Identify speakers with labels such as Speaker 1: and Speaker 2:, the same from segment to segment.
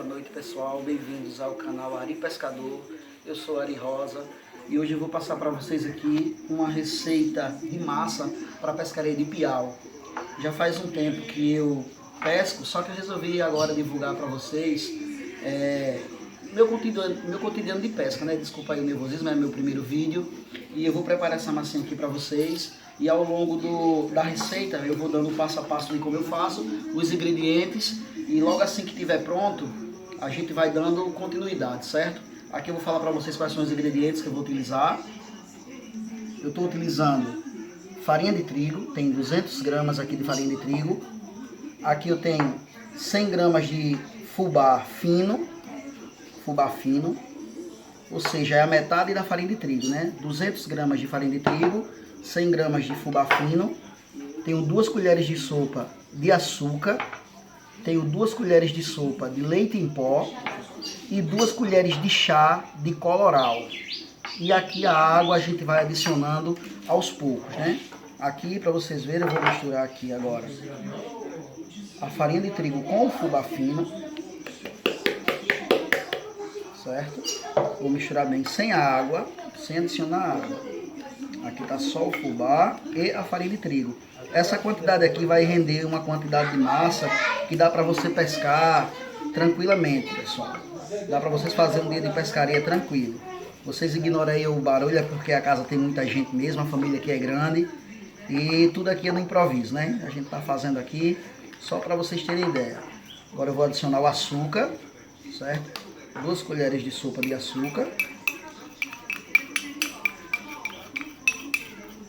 Speaker 1: Boa noite, pessoal, bem-vindos ao canal Ari Pescador. Eu sou Ari Rosa e hoje eu vou passar para vocês aqui uma receita de massa para pescaria de piau. Já faz um tempo que eu pesco, só que eu resolvi agora divulgar para vocês meu cotidiano de pesca, né? Desculpa aí o nervosismo, é meu primeiro vídeo e eu vou preparar essa massinha aqui para vocês. E ao longo da receita eu vou dando passo a passo de como eu faço, os ingredientes, e logo assim que estiver pronto a gente vai dando continuidade, certo? Aqui eu vou falar para vocês quais são os ingredientes que eu vou utilizar. Eu estou utilizando farinha de trigo, tem 200 gramas aqui de farinha de trigo. Aqui eu tenho 100 gramas de fubá fino, ou seja, é a metade da farinha de trigo, né? 200 gramas de farinha de trigo, 100 gramas de fubá fino, tenho 2 colheres de sopa de açúcar, tenho 2 colheres de sopa de leite em pó e 2 colheres de chá de colorau. E aqui a água a gente vai adicionando aos poucos, né? Aqui, para vocês verem, eu vou misturar aqui agora a farinha de trigo com o fubá fino, certo? Vou misturar bem sem a água, sem adicionar água. Aqui está só o fubá e a farinha de trigo. Essa quantidade aqui vai render uma quantidade de massa que dá para você pescar tranquilamente, pessoal. Dá para vocês fazerem um dia de pescaria tranquilo. Vocês ignorem aí o barulho, é porque a casa tem muita gente mesmo, a família aqui é grande. E tudo aqui é no improviso, né? A gente está fazendo aqui só para vocês terem ideia. Agora eu vou adicionar o açúcar, certo? 2 colheres de sopa de açúcar.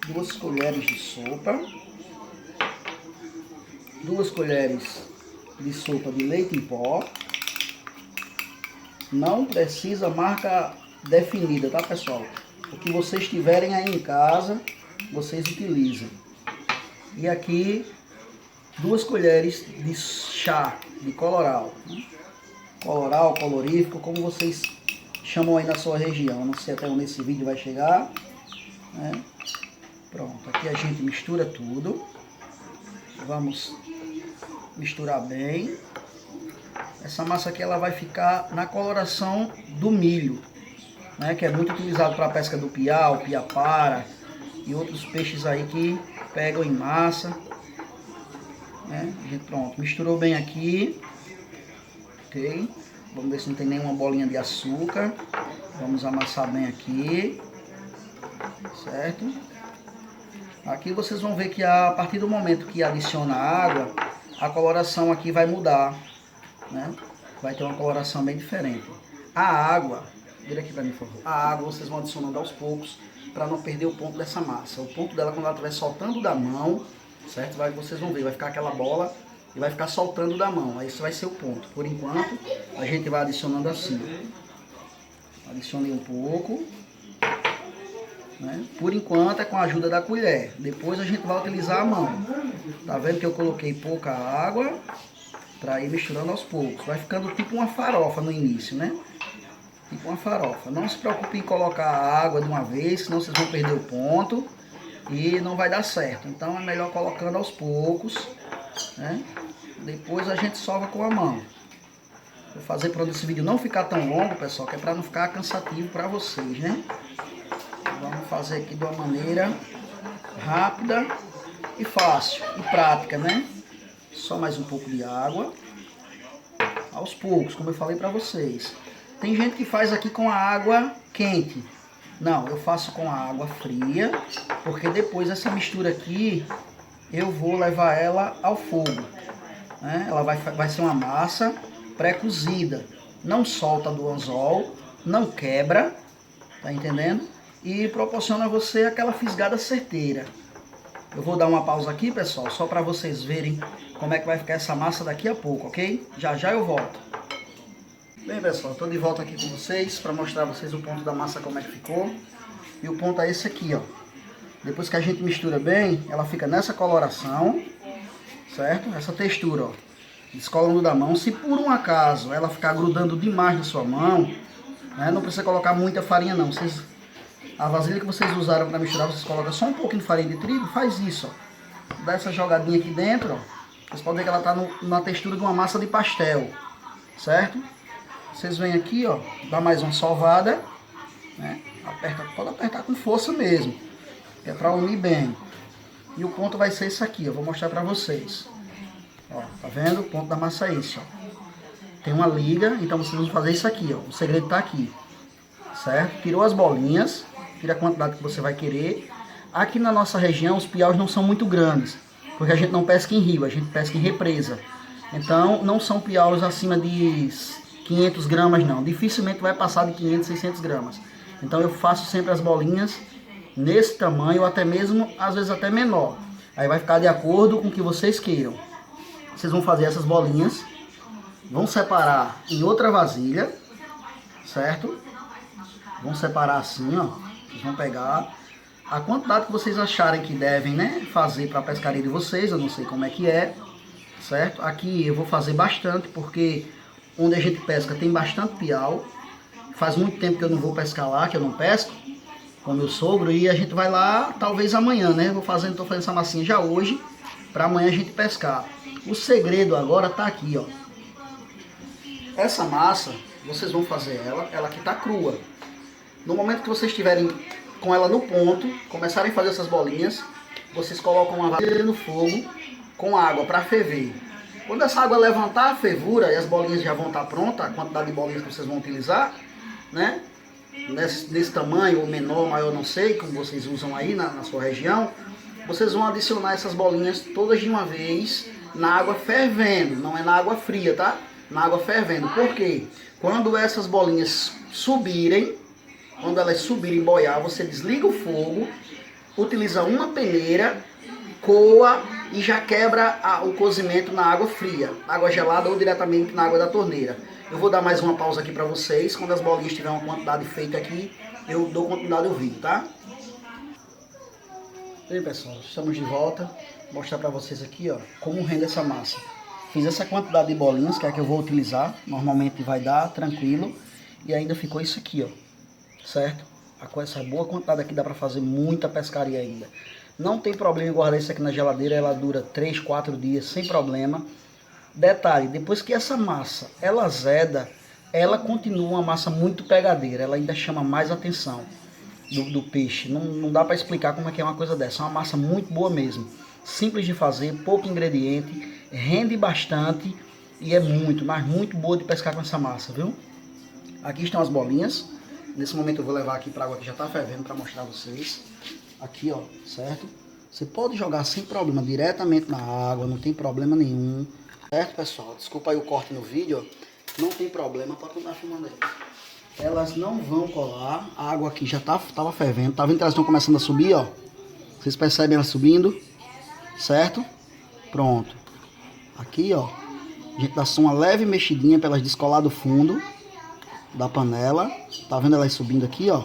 Speaker 1: 2 colheres de sopa, 2 colheres de sopa de leite em pó. Não precisa marca definida, tá, pessoal? O que vocês tiverem aí em casa, vocês utilizam. E aqui 2 colheres de chá de colorau, né? Colorau, colorífico, como vocês chamam aí na sua região. Não sei até onde esse vídeo vai chegar, né? Pronto, aqui a gente mistura tudo. Vamos misturar bem. Essa massa aqui ela vai ficar na coloração do milho, né, que é muito utilizado para a pesca do piau, piapara e outros peixes aí que pegam em massa, né? A gente, pronto, misturou bem aqui. Ok, vamos ver se não tem nenhuma bolinha de açúcar. Vamos amassar bem aqui, certo? Aqui vocês vão ver que a partir do momento que adiciona água, a coloração aqui vai mudar, né? Vai ter uma coloração bem diferente. A água, vira aqui para mim, por favor. A água vocês vão adicionando aos poucos para não perder o ponto dessa massa. O ponto dela, quando ela estiver soltando da mão, certo? Vocês vão ver, vai ficar aquela bola e vai ficar soltando da mão. Aí esse vai ser o ponto. Por enquanto, a gente vai adicionando assim. Adicionei um pouco. Né? Por enquanto é com a ajuda da colher. Depois a gente vai utilizar a mão. Tá vendo que eu coloquei pouca água para ir misturando aos poucos. Vai ficando tipo uma farofa no início, né? Tipo uma farofa. Não se preocupe em colocar a água de uma vez, senão vocês vão perder o ponto e não vai dar certo. Então é melhor colocando aos poucos, né? Depois a gente sova com a mão. Vou fazer para esse vídeo não ficar tão longo, pessoal, que é para não ficar cansativo para vocês, né? Vamos fazer aqui de uma maneira rápida e fácil e prática, né? Só mais um pouco de água. Aos poucos, como eu falei para vocês. Tem gente que faz aqui com a água quente. Não, eu faço com a água fria, porque depois essa mistura aqui eu vou levar ela ao fogo, né? Ela vai ser uma massa pré-cozida. Não solta do anzol, não quebra, tá entendendo? E proporciona a você aquela fisgada certeira. Eu vou dar uma pausa aqui, pessoal, só para vocês verem como é que vai ficar essa massa daqui a pouco, ok? Já já eu volto. Bem, pessoal, estou de volta aqui com vocês para mostrar a vocês o ponto da massa como é que ficou. E o ponto é esse aqui, ó. Depois que a gente mistura bem, ela fica nessa coloração, certo? Essa textura, ó, descolando da mão. Se por um acaso ela ficar grudando demais na sua mão, né, não precisa colocar muita farinha não. A vasilha que vocês usaram para misturar, vocês colocam só um pouquinho de farinha de trigo, faz isso, ó. Dá essa jogadinha aqui dentro, ó. Vocês podem ver que ela está na textura de uma massa de pastel, certo? Vocês vêm aqui, ó, dá mais uma sovada, né? Aperta, pode apertar com força mesmo, que é para unir bem. E o ponto vai ser isso aqui, eu vou mostrar para vocês. Ó, tá vendo? O ponto da massa é isso, ó. Tem uma liga, então vocês vão fazer isso aqui, ó. O segredo tá aqui, certo? Tirou as bolinhas, tira a quantidade que você vai querer. Aqui na nossa região os piaus não são muito grandes, porque a gente não pesca em rio, a gente pesca em represa. Então não são piaus acima de 500 gramas não, dificilmente vai passar de 500, 600 gramas. Então eu faço sempre as bolinhas nesse tamanho, ou até mesmo, às vezes até menor. Aí vai ficar de acordo com o que vocês queiram. Vocês vão fazer essas bolinhas, vão separar em outra vasilha, certo? Vão separar assim, ó. Vocês vão pegar a quantidade que vocês acharem que devem, né, fazer para a pescaria de vocês. Eu não sei como é que é, certo? Aqui eu vou fazer bastante, porque onde a gente pesca tem bastante piau. Faz muito tempo que eu não vou pescar lá, que eu não pesco com meu sogro, e a gente vai lá talvez amanhã, né? Tô fazendo essa massinha já hoje, para amanhã a gente pescar. O segredo agora tá aqui, ó. Essa massa, vocês vão fazer ela aqui tá crua. No momento que vocês estiverem com ela no ponto, começarem a fazer essas bolinhas, vocês colocam uma vasilha no fogo com água para ferver. Quando essa água levantar a fervura e as bolinhas já vão estar prontas, a quantidade de bolinhas que vocês vão utilizar, né? Nesse tamanho, ou menor, maior, não sei, como vocês usam aí na sua região, vocês vão adicionar essas bolinhas todas de uma vez na água fervendo, não é na água fria, tá? Na água fervendo. Por quê? Quando essas bolinhas subirem, quando elas subirem, boiar, você desliga o fogo, utiliza uma peneira, coa e já quebra o cozimento na água fria, água gelada ou diretamente na água da torneira. Eu vou dar mais uma pausa aqui para vocês. Quando as bolinhas tiverem uma quantidade feita aqui, eu dou continuidade ao vídeo, tá? Bem, pessoal, estamos de volta. Vou mostrar para vocês aqui, ó, como rende essa massa. Fiz essa quantidade de bolinhas, que é a que eu vou utilizar. Normalmente vai dar tranquilo. E ainda ficou isso aqui, ó, certo? Com essa boa quantidade aqui dá para fazer muita pescaria ainda. Não tem problema em guardar isso aqui na geladeira, ela dura 3, 4 dias sem problema. Detalhe, depois que essa massa ela azeda, ela continua uma massa muito pegadeira, ela ainda chama mais atenção do peixe. Não dá para explicar como é que é uma coisa dessa, é uma massa muito boa mesmo. Simples de fazer, pouco ingrediente, rende bastante e é muito, mas muito boa de pescar com essa massa, viu? Aqui estão as bolinhas. Nesse momento eu vou levar aqui para água que já está fervendo para mostrar a vocês. Aqui, ó, certo? Você pode jogar sem problema diretamente na água, não tem problema nenhum. Certo, pessoal? Desculpa aí o corte no vídeo, ó. Não tem problema, pode continuar filmando aí. Elas não vão colar. A água aqui já tava fervendo. Tá vendo que elas estão começando a subir, ó? Vocês percebem elas subindo? Certo? Pronto. Aqui, ó, a gente dá só uma leve mexidinha para elas descolar do fundo da panela. Tá vendo elas subindo aqui, ó?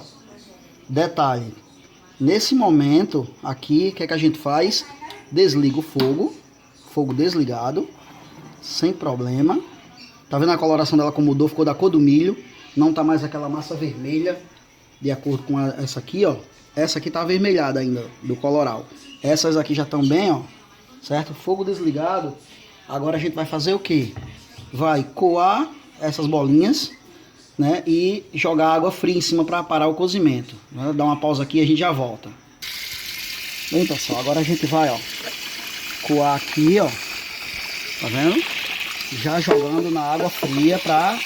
Speaker 1: Detalhe. Nesse momento aqui, o que é que a gente faz? Desliga o fogo. Fogo desligado. Sem problema. Tá vendo a coloração dela como mudou? Ficou da cor do milho. Não tá mais aquela massa vermelha. De acordo com essa aqui, ó. Essa aqui tá avermelhada ainda, do coloral. Essas aqui já estão bem, ó. Certo? Fogo desligado. Agora a gente vai fazer o quê? Vai coar essas bolinhas, né? E jogar água fria em cima para parar o cozimento. Vou dar uma pausa aqui e a gente já volta. Bem, pessoal, agora a gente vai, ó, coar aqui, ó. Tá vendo? Já jogando na água fria para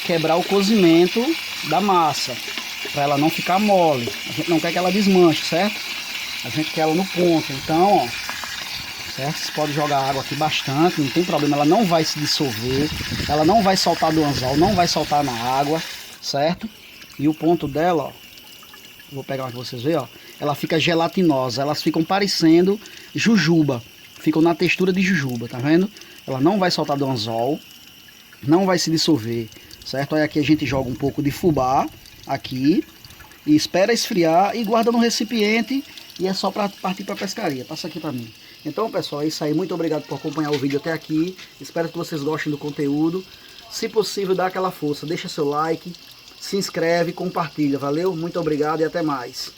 Speaker 1: quebrar o cozimento da massa, para ela não ficar mole. A gente não quer que ela desmanche, certo? A gente quer ela no ponto. Então, ó, certo? Você pode jogar água aqui bastante, não tem problema, ela não vai se dissolver, ela não vai soltar do anzol, não vai soltar na água, certo? E o ponto dela, ó, vou pegar para vocês verem, ó, ela fica gelatinosa, elas ficam parecendo jujuba, ficam na textura de jujuba, tá vendo? Ela não vai soltar do anzol, não vai se dissolver, certo? Aí aqui a gente joga um pouco de fubá aqui e espera esfriar e guarda no recipiente e é só para partir para pescaria. Passa aqui para mim. Então, pessoal, é isso aí. Muito obrigado por acompanhar o vídeo até aqui. Espero que vocês gostem do conteúdo. Se possível, dá aquela força, deixa seu like, se inscreve, compartilha. Valeu? Muito obrigado e até mais.